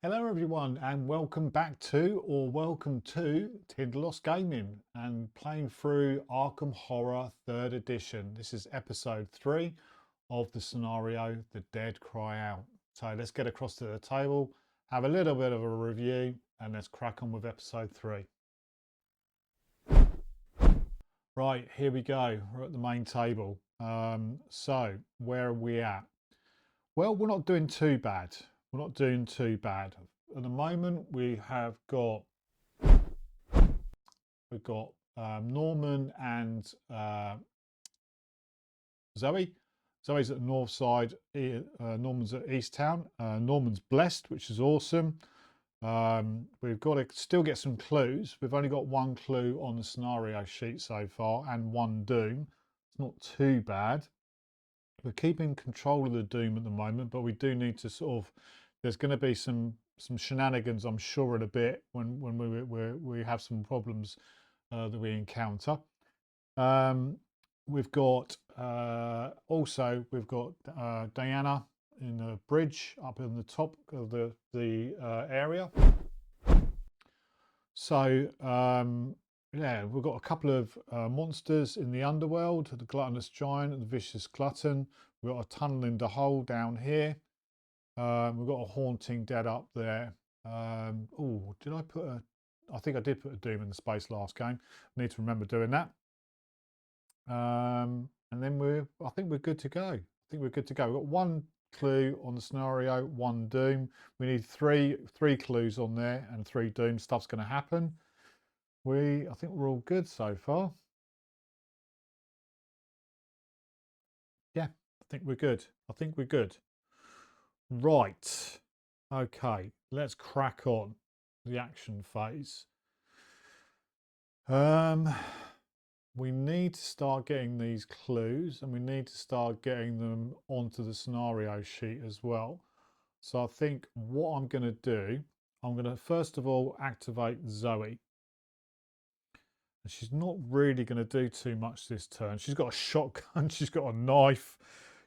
Hello everyone and welcome back to Tidlos Gaming and playing through Arkham Horror 3rd edition. This is episode 3 of the scenario The Dead Cry Out. So let's get across to the table, have a little bit of a review and let's crack on with episode 3. Right, here we go. We're at the main table. So where are we at? Well, we're not doing too bad. We're not doing too bad. At the moment, we've got Norman and Zoe. Zoe's at the north side. Norman's at East Town. Norman's blessed, which is awesome. We've got to still get some clues. We've only got one clue on the scenario sheet so far and one doom. It's not too bad. We're keeping control of the doom at the moment, but we do need to sort of, there's going to be some shenanigans, I'm sure, in a bit when we have some problems that we encounter. We've got Diana in the bridge up in the top of the area. So yeah, we've got a couple of monsters in the underworld, the gluttonous giant and the vicious glutton. We've got a tunnel in the hole down here. We've got a haunting dead up there. Oh, did I put a... I think I did put a doom in the space last game. I need to remember doing that. And then I think we're good to go. I think we're good to go. We've got one clue on the scenario, one doom. We need three clues on there and 3 doom. Stuff's going to happen. I think we're all good so far. Yeah, I think we're good. I think we're good. Right. Okay, let's crack on the action phase. We need to start getting these clues and we need to start getting them onto the scenario sheet as well. So I think what I'm going to do, I'm going to first of all activate Zoe. And she's not really going to do too much this turn. She's got a shotgun, she's got a knife,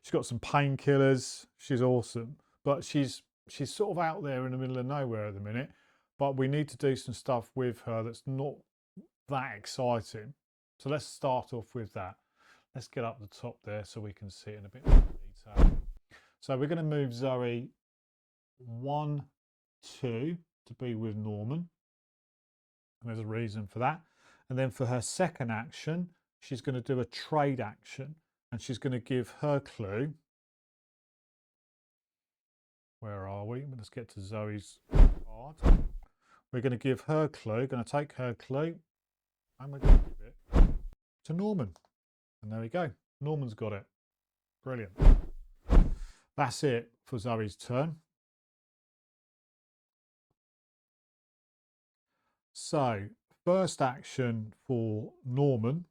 she's got some painkillers. She's awesome. But she's sort of out there in the middle of nowhere at the minute. But we need to do some stuff with her that's not that exciting. So let's start off with that. Let's get up the top there so we can see it in a bit more detail. So we're going to move Zoe 1, 2 to be with Norman. And there's a reason for that. And then for her second action, she's going to do a trade action and she's going to give her clue. Where are we? Let's get to Zoe's card. We're going to give her clue, going to take her clue, and we're going to give it to Norman. And there we go. Norman's got it. Brilliant. That's it for Zoe's turn. So, first action for Norman,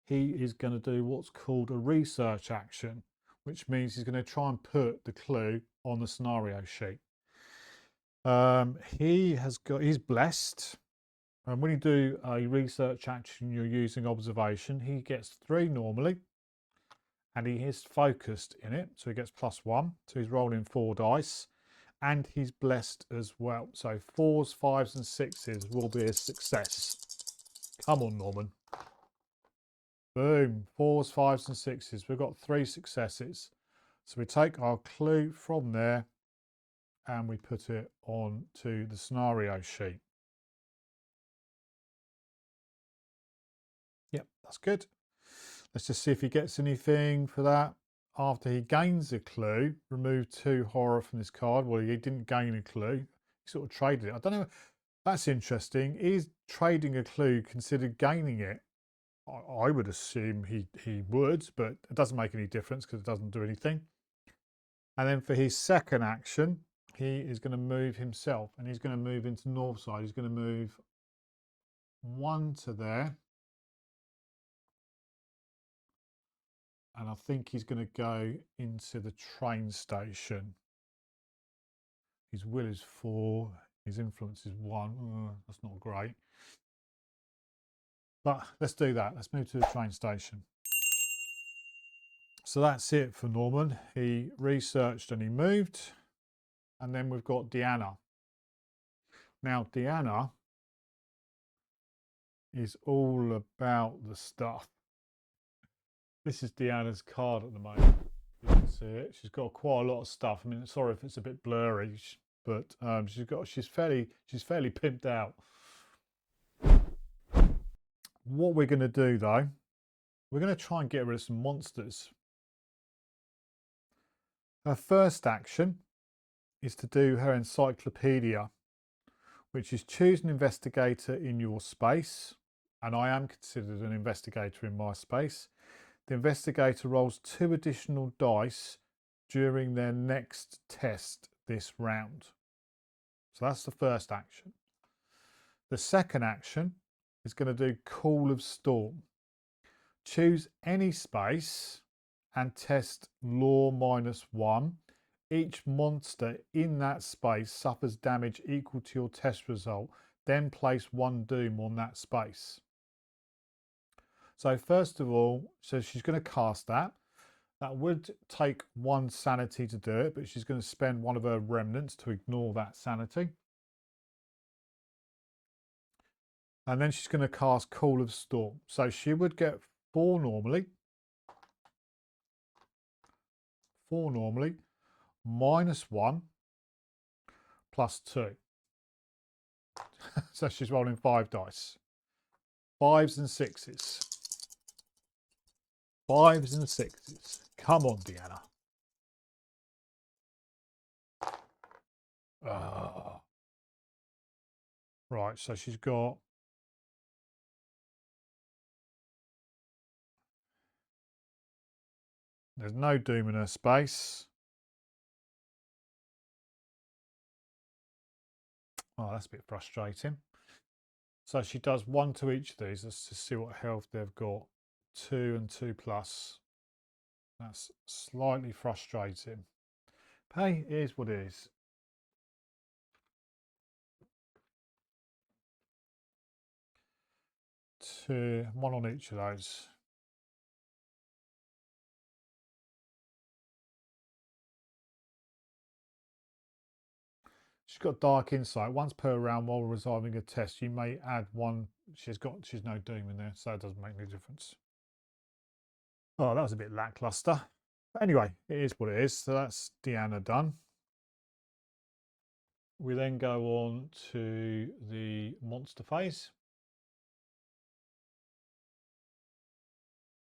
he is going to do what's called a research action, which means he's going to try and put the clue on the scenario sheet. He's blessed. And when you do a research action, you're using observation. He gets 3 normally, and he is focused in it, so he gets +1. So he's rolling 4 dice, and he's blessed as well. So 4s, 5s, and 6s will be a success. Come on, Norman. Boom, 4s, 5s, and 6s. We've got 3 successes. So we take our clue from there and we put it on to the scenario sheet. Yep, that's good. Let's just see if he gets anything for that. After he gains a clue, remove 2 horror from this card. Well, he didn't gain a clue. He sort of traded it. I don't know. That's interesting. Is trading a clue considered gaining it? I would assume he would, but it doesn't make any difference because it doesn't do anything. And then for his second action, he is going to move himself and he's going to move into north side. He's going to move 1 to there. And I think he's going to go into the train station. His will is 4. His influence is 1. That's not great. But let's do that. Let's move to the train station. So that's it for Norman. He researched and he moved. And then we've got Deanna. Now, Deanna is all about the stuff. This is Deanna's card at the moment. You can see it. She's got quite a lot of stuff. I mean, sorry if it's a bit blurry, but she's fairly pimped out. What we're going to do though, we're going to try and get rid of some monsters. Her first action is to do her encyclopedia, which is choose an investigator in your space, and I am considered an investigator in my space. The investigator rolls 2 additional dice during their next test this round. So that's the first action. The second action is going to do Call of Storm. Choose any space and test law -1. Each monster in that space suffers damage equal to your test result. Then place 1 doom on that space. So first of all, so she's going to cast that. That would take 1 sanity to do it, but she's going to spend 1 of her remnants to ignore that sanity. And then she's going to cast Call of Storm. So she would get 4 normally. 4 normally. -1 +2. So she's rolling 5 dice. 5s and 6s. 5s and 6s. Come on, Deanna. Right, so she's got... There's no doom in her space. Oh, that's a bit frustrating. So she does 1 to each of these. Let's just see what health they've got. 2 and 2 plus. That's slightly frustrating. Hey, it is what it is. 2, 1 on each of those. She's got dark insight. Once per round while resolving a test, you may add 1. She's no doom in there, so it doesn't make any difference. Oh, that was a bit lackluster. But anyway, it is what it is. So that's Deanna done. We then go on to the monster phase.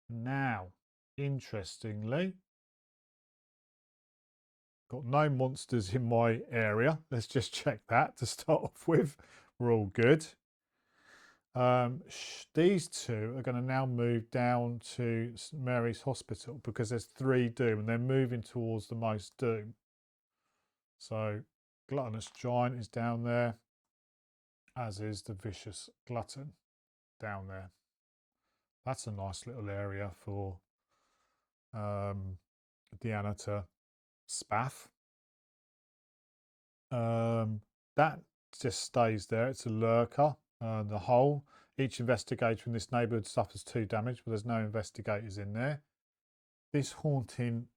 Now, interestingly, got no monsters in my area. Let's just check that to start off with. We're all good. These 2 are going to now move down to St Mary's Hospital because there's 3 doom and they're moving towards the most doom. So Gluttonous Giant is down there, as is the Vicious Glutton down there. That's a nice little area for Deanna to spaff. That just stays there. It's a lurker. The hole. Each investigator in this neighbourhood suffers 2 damage, but there's no investigators in there. This haunting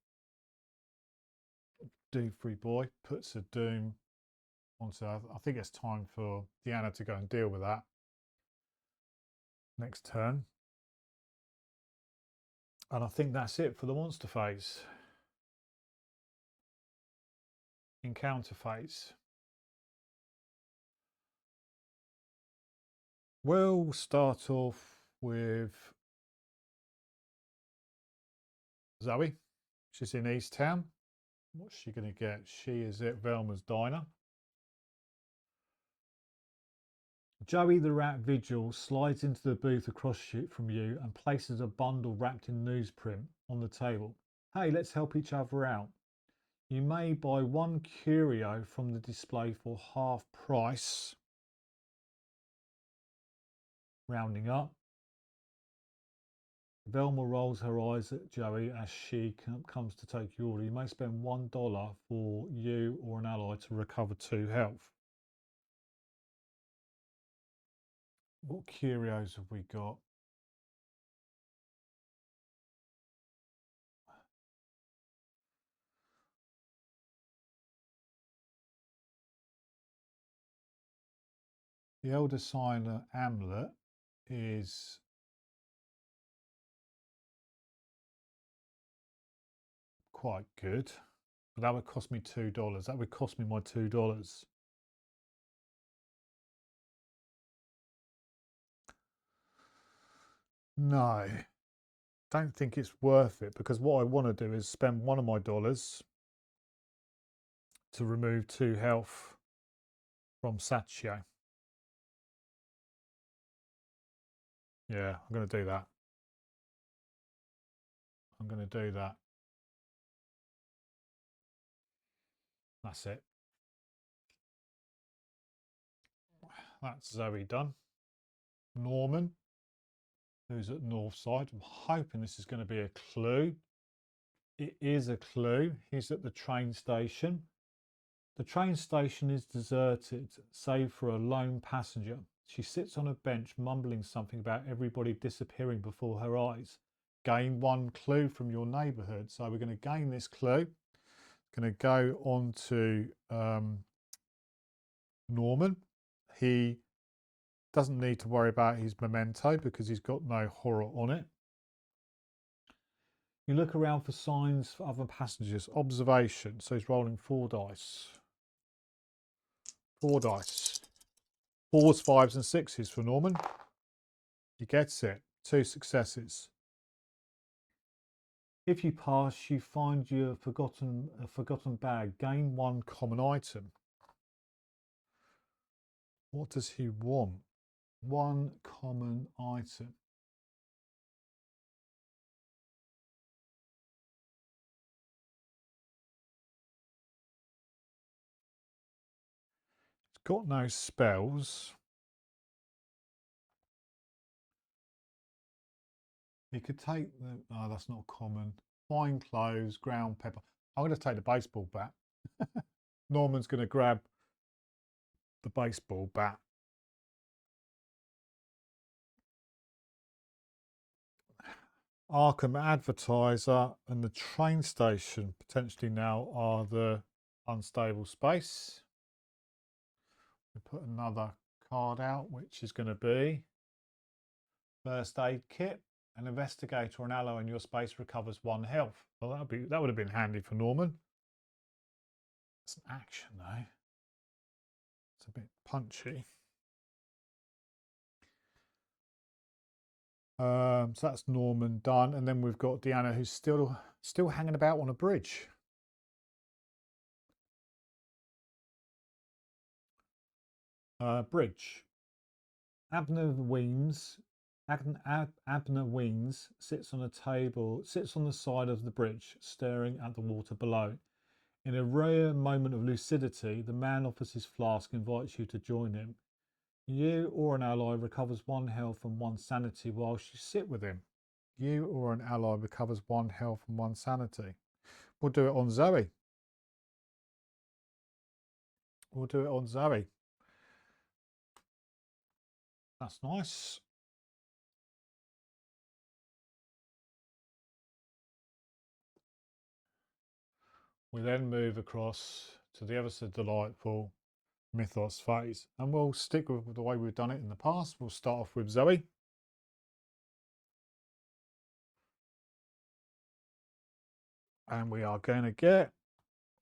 Doofree boy puts a doom onto. I think it's time for Deanna to go and deal with that next turn. And I think that's it for the monster phase. Encounter phase. We'll start off with Zoe. She's in East Town. What's she going to get? She is at Velma's Diner. Joey the Rat Vigil slides into the booth across from you and places a bundle wrapped in newsprint on the table. Hey, let's help each other out. You may buy 1 curio from the display for half price. Rounding up. Velma rolls her eyes at Joey as she comes to take your order. You may spend $1 for you or an ally to recover 2 health. What curios have we got? The Elder Signer amulet is quite good, but that would cost me $2. That would cost me my $2. No, don't think it's worth it, because what I want to do is spend one of my dollars to remove 2 health from Satchio. Yeah, I'm going to do that. I'm going to do that. That's it. That's Zoe done. Norman, who's at North Side. I'm hoping this is going to be a clue. It is a clue. He's at the train station. The train station is deserted, save for a lone passenger. She sits on a bench, mumbling something about everybody disappearing before her eyes. Gain 1 clue from your neighbourhood. So we're going to gain this clue. Going to go on to Norman. He doesn't need to worry about his memento because he's got no horror on it. You look around for signs for other passengers. Observation. So he's rolling 4 dice. 4 dice. 4s, 5s, and 6s for Norman. He gets it. 2 successes. If you pass, you find a forgotten bag. Gain 1 common item. What does he want? 1 common item. It's got no spells. He could take the... Oh, that's not common. Fine clothes, ground pepper. I'm going to take the baseball bat. Norman's going to grab the baseball bat. Arkham Advertiser and the train station potentially now are the unstable space. We put another card out, which is going to be first aid kit. An investigator or an ally in your space recovers 1 health. Well, that would have been handy for Norman. It's an action though. It's a bit punchy. So that's Norman done, and then we've got Deanna, who's still hanging about on a bridge. Bridge. Abner Weems sits on a table, sits on the side of the bridge, staring at the water below. In a rare moment of lucidity, the man offers his flask and invites you to join him. You or an ally recovers 1 health and 1 sanity whilst you sit with him. You or an ally recovers 1 health and 1 sanity. We'll do it on Zoe. We'll do it on Zoe. That's nice. We then move across to the ever so delightful Mythos phase, and we'll stick with the way we've done it in the past. We'll start off with Zoe. And we are going to get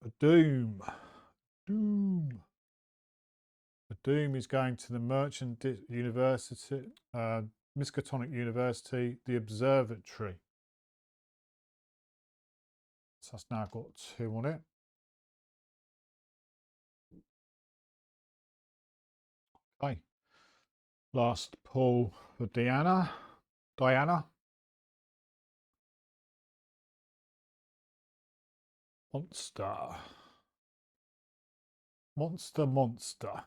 a Doom. Doom. The Doom is going to the Merchant University, Miskatonic University, the Observatory. So that's now got 2 on it. Okay. Last pull for Diana. Monster. Monster.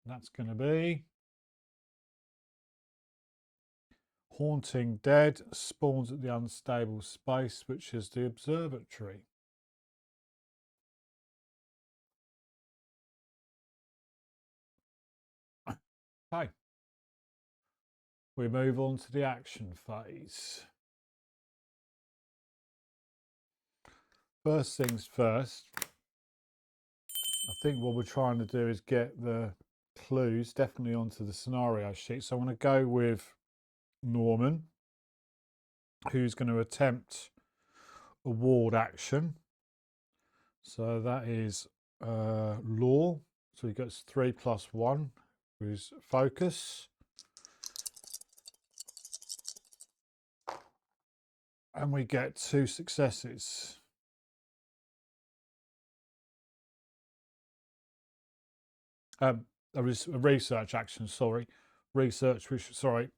That's going to be Haunting Dead, spawns at the unstable space, which is the Observatory. Okay. We move on to the action phase. First things first, I think what we're trying to do is get the clues definitely onto the scenario sheet. So I'm going to go with Norman, who's going to attempt a ward action. So that is law. So he gets 3+1, who's focus. And we get 2 successes. A research action, sorry. Research, which, sorry.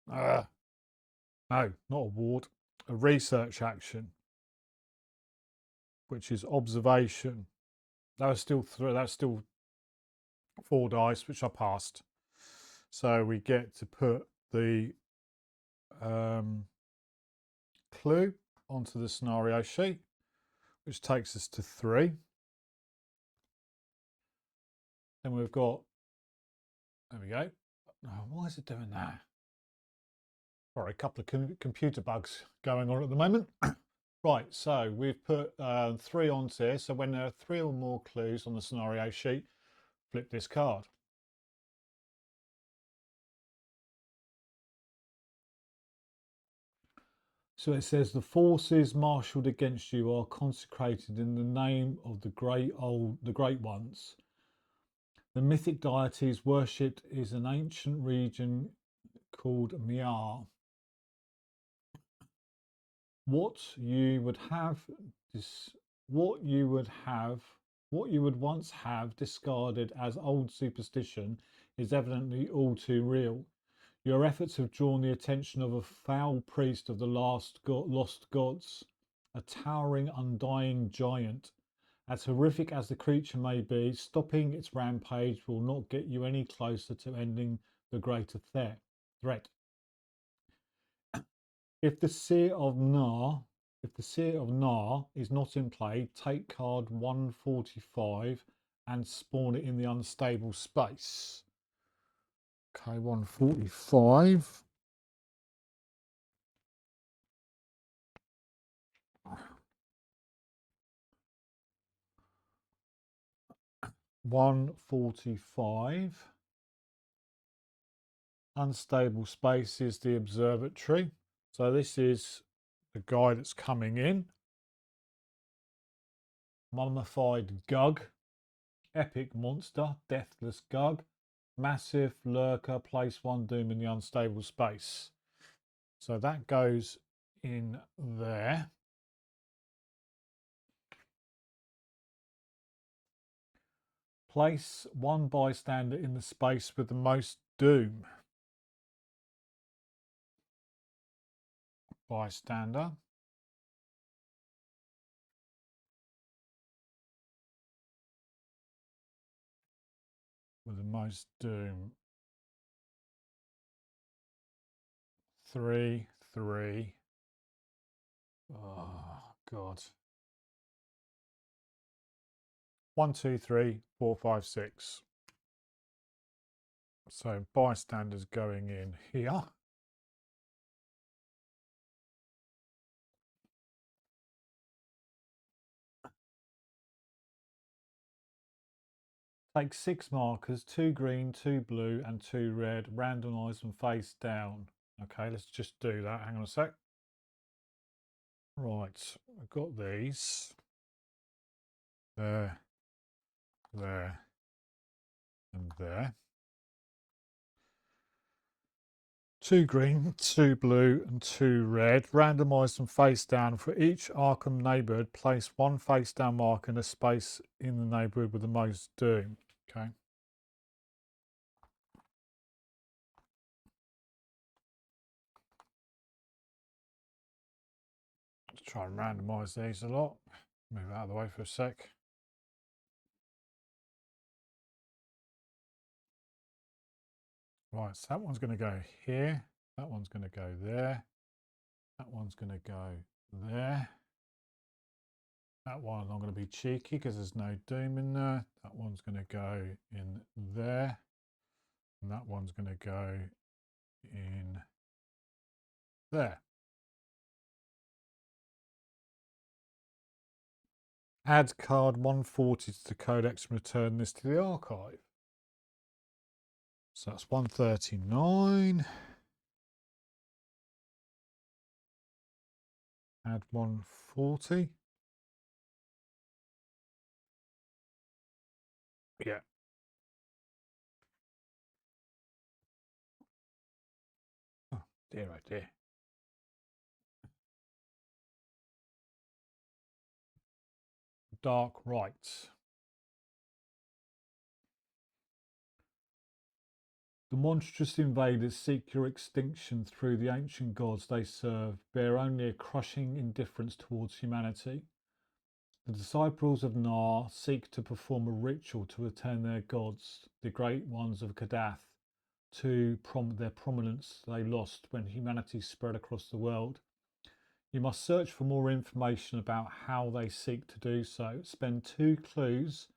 No, not a ward. A research action, which is observation. That was still 3, that's still 4 dice, which I passed. So we get to put the clue onto the scenario sheet, which takes us to 3. Then we've got, there we go. Oh, why is it doing that? Sorry, a couple of computer bugs going on at the moment. Right, so we've put 3 onto here. So when there are 3 or more clues on the scenario sheet, flip this card. So it says the forces marshalled against you are consecrated in the name of the great ones. The mythic deities worshipped is an ancient region called Miar. What you would once have discarded as old superstition is evidently all too real. Your efforts have drawn the attention of a foul priest of the lost gods, a towering, undying giant. As horrific as the creature may be, stopping its rampage will not get you any closer to ending the greater threat. If the Seer of Nar is not in play, take card 145 and spawn it in the unstable space. Okay, 145. Unstable space is the observatory. So this is the guy that's coming in. Mummified Gug, epic monster, deathless Gug, massive lurker, place 1 doom in the unstable space. So that goes in there. Place 1 bystander in the space with the most doom. Bystander. With the most doom. 3, 3. Oh, God. 1, 2, 3, 4, 5, 6. So bystanders going in here. Take 6 markers, 2 green, 2 blue, and 2 red. Randomise them face down. Okay, let's just do that. Hang on a sec. Right, I've got these. There, there, and there. 2 green, 2 blue, and 2 red. Randomise them face down. For each Arkham neighbourhood, place 1 face down marker in a space in the neighbourhood with the most doom. Okay. Let's try and randomise these a lot. Move out of the way for a sec. Right, so that one's going to go here. That one's going to go there. That one's going to go there. That one I'm going to be cheeky because there's no doom in there. That one's going to go in there. And that one's going to go in there. Add card 140 to the codex and return this to the archive. So that's 139. Add 140. Yeah. Oh dear, oh dear. Dark rites. The monstrous invaders seek your extinction through the ancient gods they serve, bear only a crushing indifference towards humanity. The disciples of Nar seek to perform a ritual to return their gods, the great ones of Kadath, to their prominence they lost when humanity spread across the world. You must search for more information about how they seek to do so. Spend 2 clues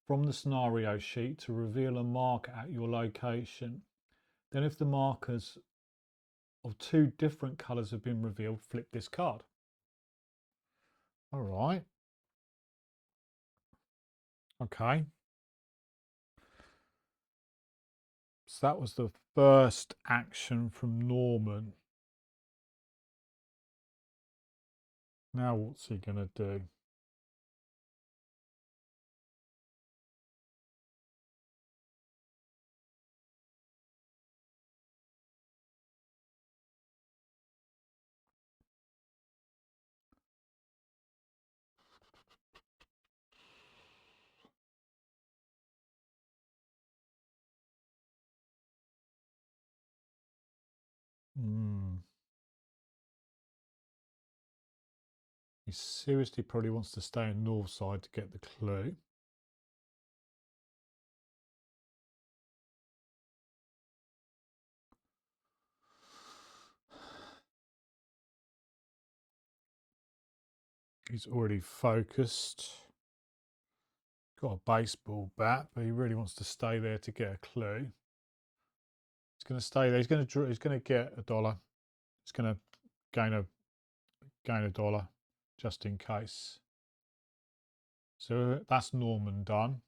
from the scenario sheet to reveal a marker at your location. Then if the markers of 2 different colours have been revealed, flip this card. All right. Okay. So that was the first action from Norman. Now what's he going to do? He seriously probably wants to stay in north side to get the clue. He's already focused. Got a baseball bat, but he really wants to stay there to get a clue. He's going to stay there. He's going to get $1. He's going to gain a dollar just in case. So that's Norman done.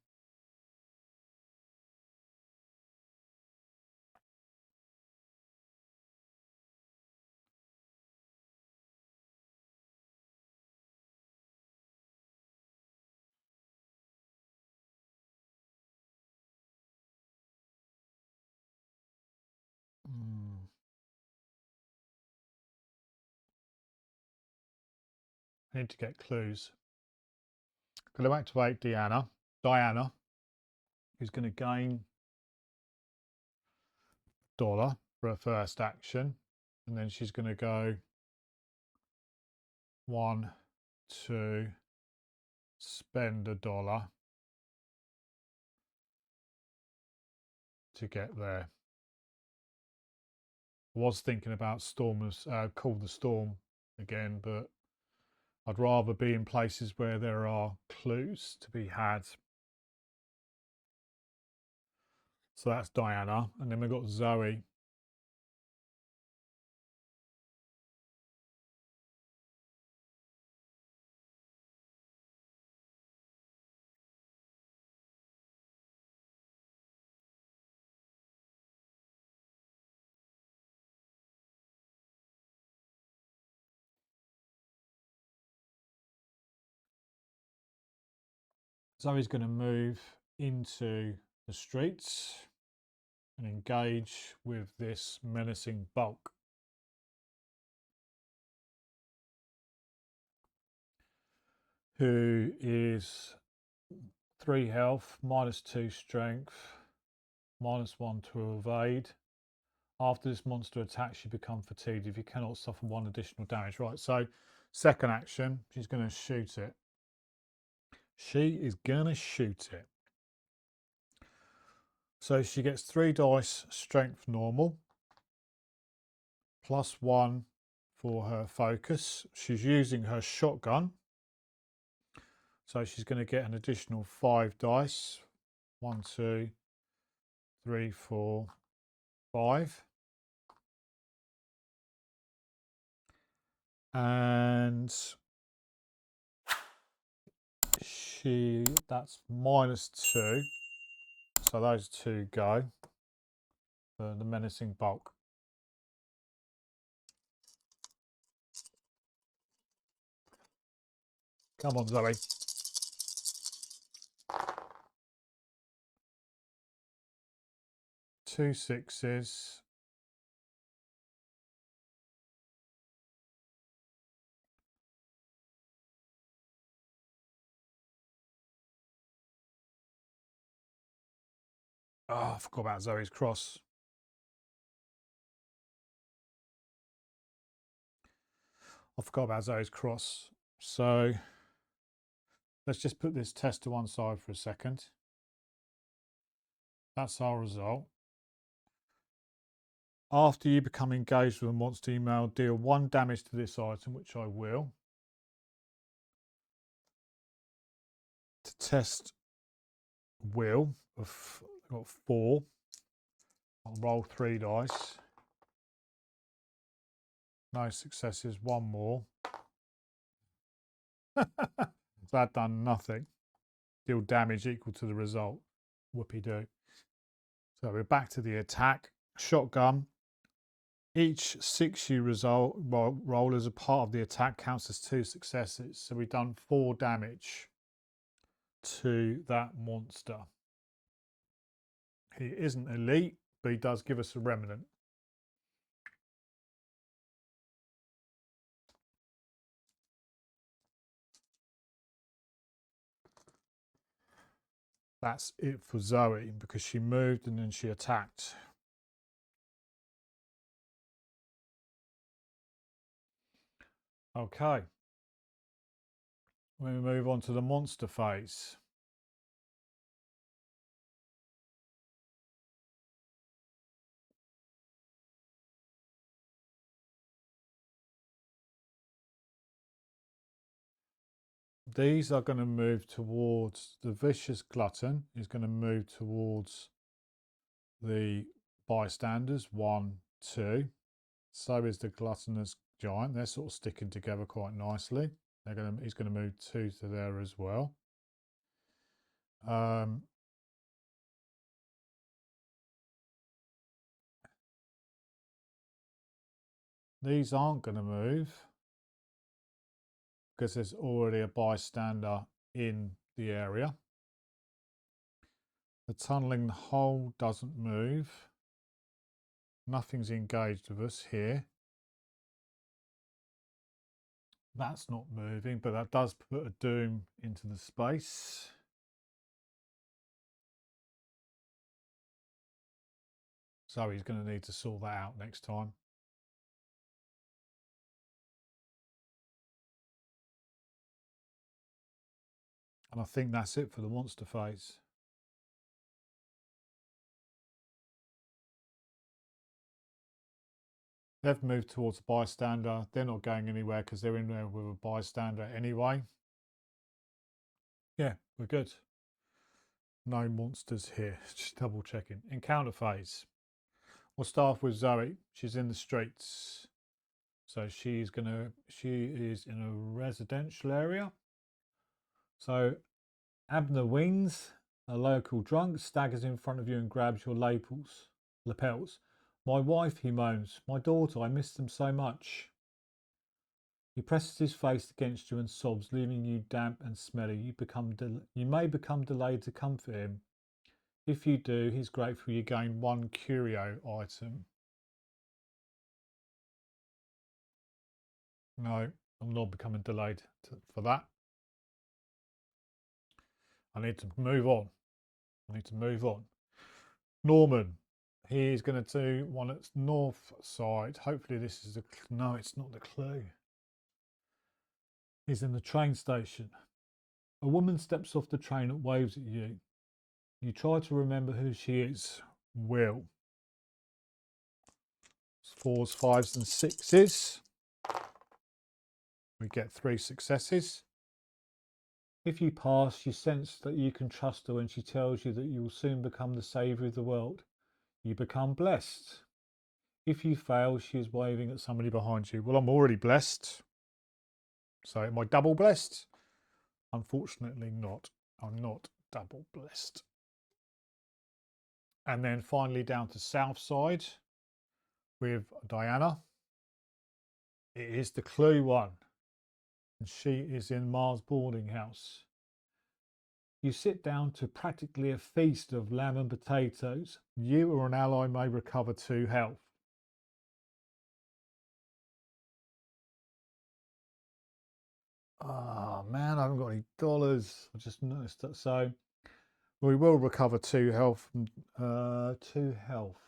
I need to get clues. Going to activate Diana, who's going to gain $1 for her first action, and then she's going to go 1, 2, spend $1 to get there. I was thinking about call the storm again, but I'd rather be in places where there are clues to be had. So that's Diana, and then we've got Zoe. Zoe's going to move into the streets and engage with this menacing bulk. Who is 3 health, -2 strength, -1 to evade. After this monster attacks, you become fatigued if you cannot suffer 1 additional damage. Right, so second action, she's going to shoot it. She is going to shoot it. So she gets 3 dice strength normal, +1 for her focus. She's using her shotgun. So she's going to get an additional 5 dice. 1, 2, 3, 4, 5. And that's -2. So those 2 go. the menacing bulk. Come on, Zoe. 2 6s. Oh, I forgot about Zoe's cross. So let's just put this test to one side for a second. That's our result. After you become engaged with a monster, you may deal 1 damage to this item, which I will. To test will, I've got 4. I'll roll 3 dice. No successes, 1 more. So that done nothing. Deal damage equal to the result. Whoopie-doo. So we're back to the attack. Shotgun. Each 6 you roll as a part of the attack counts as 2 successes. So we've done 4 damage to that monster. He isn't elite, but he does give us a remnant. That's it for Zoe, because she moved and then she attacked. Okay. We move on to the monster phase. These are going to move towards the vicious glutton, is going to move towards the bystanders, 1, 2. So is the gluttonous giant. They're sort of sticking together quite nicely. He's going to move 2 to there as well. These aren't going to move because there's already a bystander in the area. The tunneling hole doesn't move. Nothing's engaged with us here. That's not moving, but that does put a doom into the space. So he's going to need to sort that out next time. And I think that's it for the monster phase. They've moved towards a bystander. They're not going anywhere because they're in there with a bystander anyway. Yeah, we're good. No monsters here. Just double checking. Encounter phase. We'll start with Zoe. She's in the streets. So she is in a residential area. So Abner Wings, a local drunk, staggers in front of you and grabs your lapels. My wife, he moans. My daughter, I miss them so much. He presses his face against you and sobs, leaving you damp and smelly. You may become delayed to comfort him. If you do, he's grateful you gain 1 curio item. No, I'm not becoming delayed for that. I need to move on. Norman, he is going to do one at north side. Hopefully this is no, it's not the clue. He's in the train station. A woman steps off the train and waves at you. You try to remember who she is. Will. 4s, 5s and 6s. We get 3 successes. If you pass, you sense that you can trust her when she tells you that you will soon become the saviour of the world. You become blessed. If you fail, she is waving at somebody behind you. Well, I'm already blessed. So am I double blessed? Unfortunately not. I'm not double blessed. And then finally down to Southside with Diana. It is the clue one. And she is in Mars boarding house. You sit down to practically a feast of lamb and potatoes. You or an ally may recover 2 health. Oh man, I haven't got any dollars. I just noticed that. So we will recover 2 health. 2 health.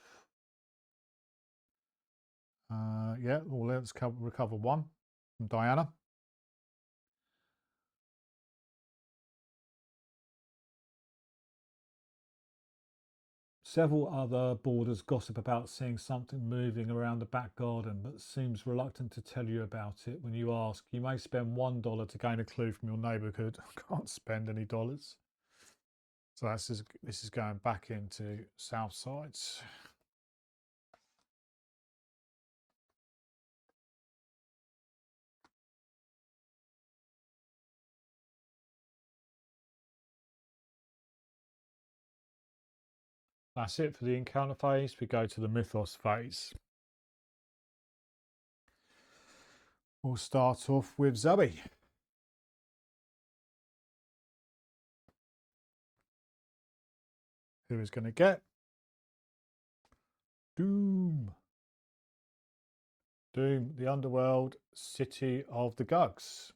Yeah, well, let's recover 1 from Diana. Several other boarders gossip about seeing something moving around the back garden, but seems reluctant to tell you about it. When you ask, you may spend $1 to gain a clue from your neighbourhood. I can't spend any dollars. So this is going back into Southsides. That's it for the encounter phase. We go to the mythos phase. We'll start off with Zoe. Who is going to get Doom. Doom, the underworld, city of the Gugs.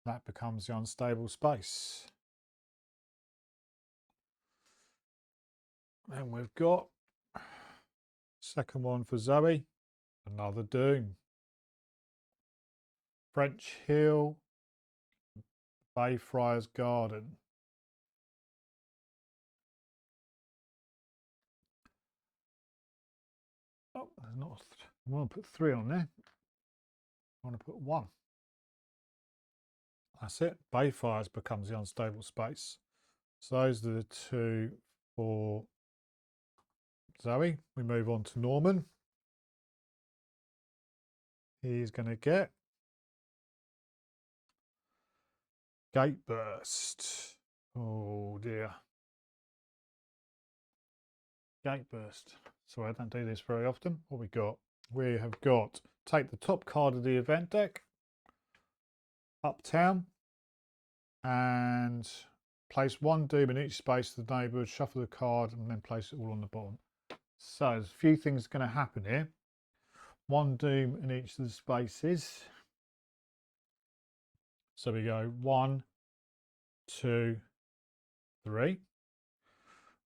That becomes the unstable space. And we've got second one for Zoe, another Doom. French Hill, Bayfriars Garden. Oh, there's not. I want to put 3 on there. I want to put 1. That's it. Bayfriars becomes the unstable space. So those are the 2 for Zoe. We move on to Norman. He's going to get Gateburst. Oh dear. Gateburst. Sorry, I don't do this very often. What we got? We have got take the top card of the event deck, Uptown, and place 1 Doom in each space of the neighbourhood, shuffle the card, and then place it all on the bottom. So there's a few things going to happen here. 1 Doom in each of the spaces. So we go 1, 2, 3. And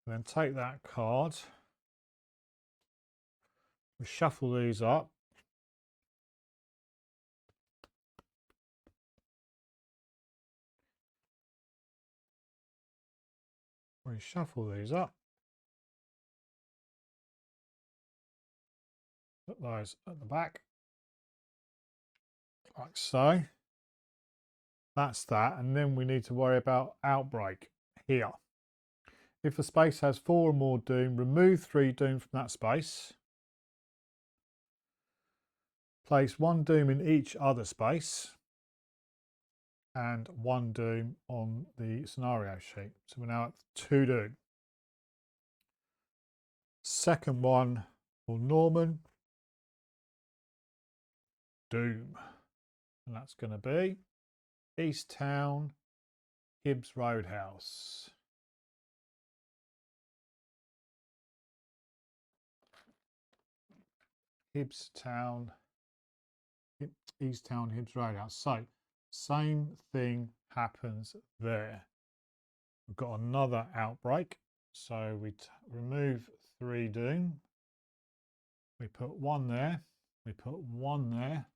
then take that card. We shuffle these up. We shuffle these up. Put those at the back. Like so. That's that. And then we need to worry about outbreak here. If a space has 4 or more Doom, remove 3 Doom from that space. Place 1 Doom in each other space. And 1 Doom on the scenario sheet. So we're now at 2 Doom. Second one for Norman. Doom. And that's going to be East Town, Hibbs Roadhouse. Hibbs Town, East Town, Hibbs Roadhouse. So same thing happens there. We've got another outbreak. So we remove 3 Doom. We put 1 there. We put 1 there.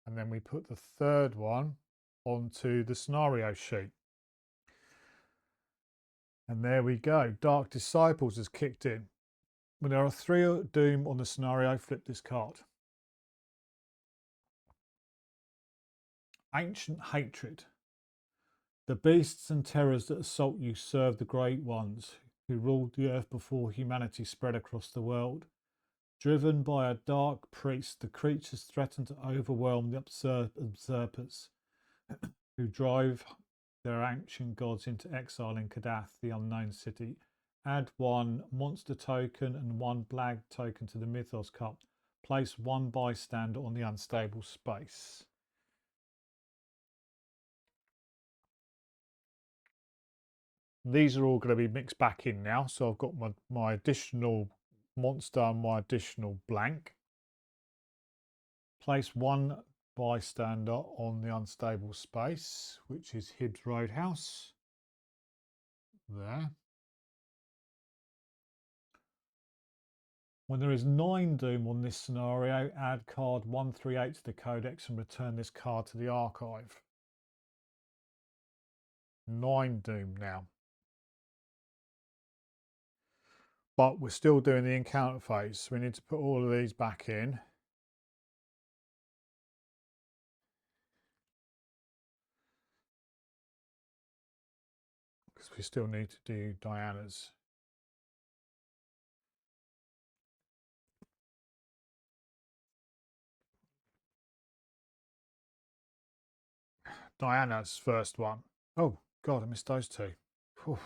And then we put the third one onto the scenario sheet. And there we go. Dark Disciples has kicked in. When there are 3 Doom on the scenario, flip this card. Ancient Hatred. The beasts and terrors that assault you serve the great ones who ruled the earth before humanity spread across the world. Driven by a dark priest, the creatures threaten to overwhelm the usurpers who drive their ancient gods into exile in Kadath, the unknown city. Add 1 monster token and 1 black token to the Mythos cup. Place 1 bystander on the unstable space. These are all going to be mixed back in now. So I've got my additional monster and my additional blank. Place 1 bystander on the unstable space, which is Hibbs Roadhouse. There. When there is 9 doom on this scenario, add card 138 to the codex and return this card to the archive. 9 doom now. But we're still doing the encounter phase, so we need to put all of these back in. Because we still need to do Diana's. Diana's first one. Oh, God, I missed those 2. Whew.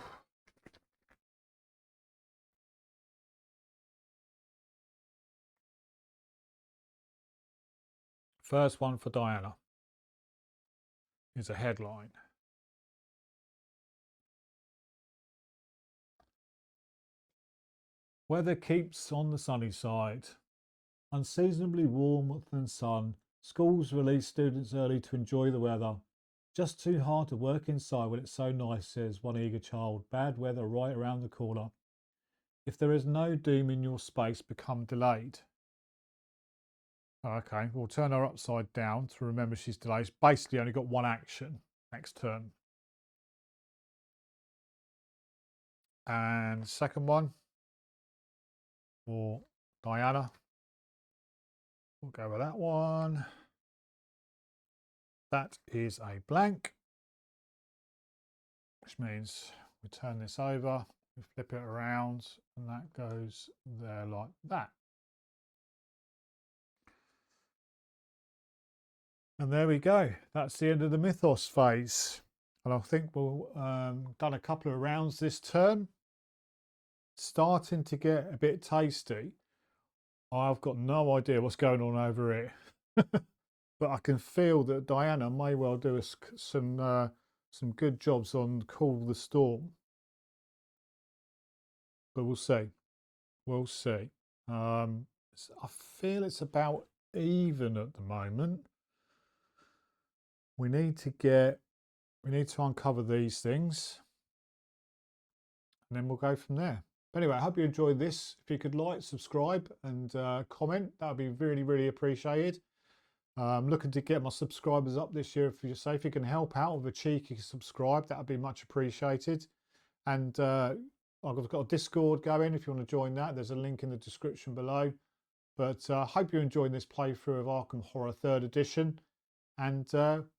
First one for Diana is a headline. Weather keeps on the sunny side. Unseasonably warm than sun. Schools release students early to enjoy the weather. Just too hard to work inside when it's so nice, says one eager child. Bad weather right around the corner. If there is no doom in your space, become delayed. Okay, we'll turn her upside down to remember she's delayed. She's basically only got 1 action next turn. And second one for Diana. We'll go with that one. That is a blank, which means we turn this over, we flip it around, and that goes there like that. And there we go. That's the end of the Mythos phase. And I think we'll done a couple of rounds this turn. Starting to get a bit tasty. I've got no idea what's going on over here. But I can feel that Diana may well do us some good jobs on Cool the Storm. But we'll see. We'll see. I feel it's about even at the moment. We need to uncover these things. And then we'll go from there. But anyway, I hope you enjoyed this. If you could like, subscribe and comment, that would be really, really appreciated. I'm looking to get my subscribers up this year. If you can help out with a cheeky subscribe, that would be much appreciated. And I've got a Discord going. If you want to join that, there's a link in the description below. But I hope you're enjoying this playthrough of Arkham Horror 3rd edition. And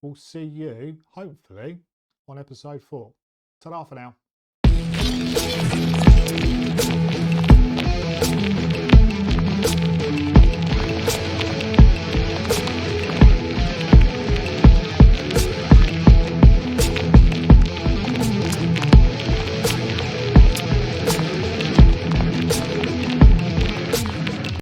we'll see you, hopefully, on episode 4. Ta-ra for now.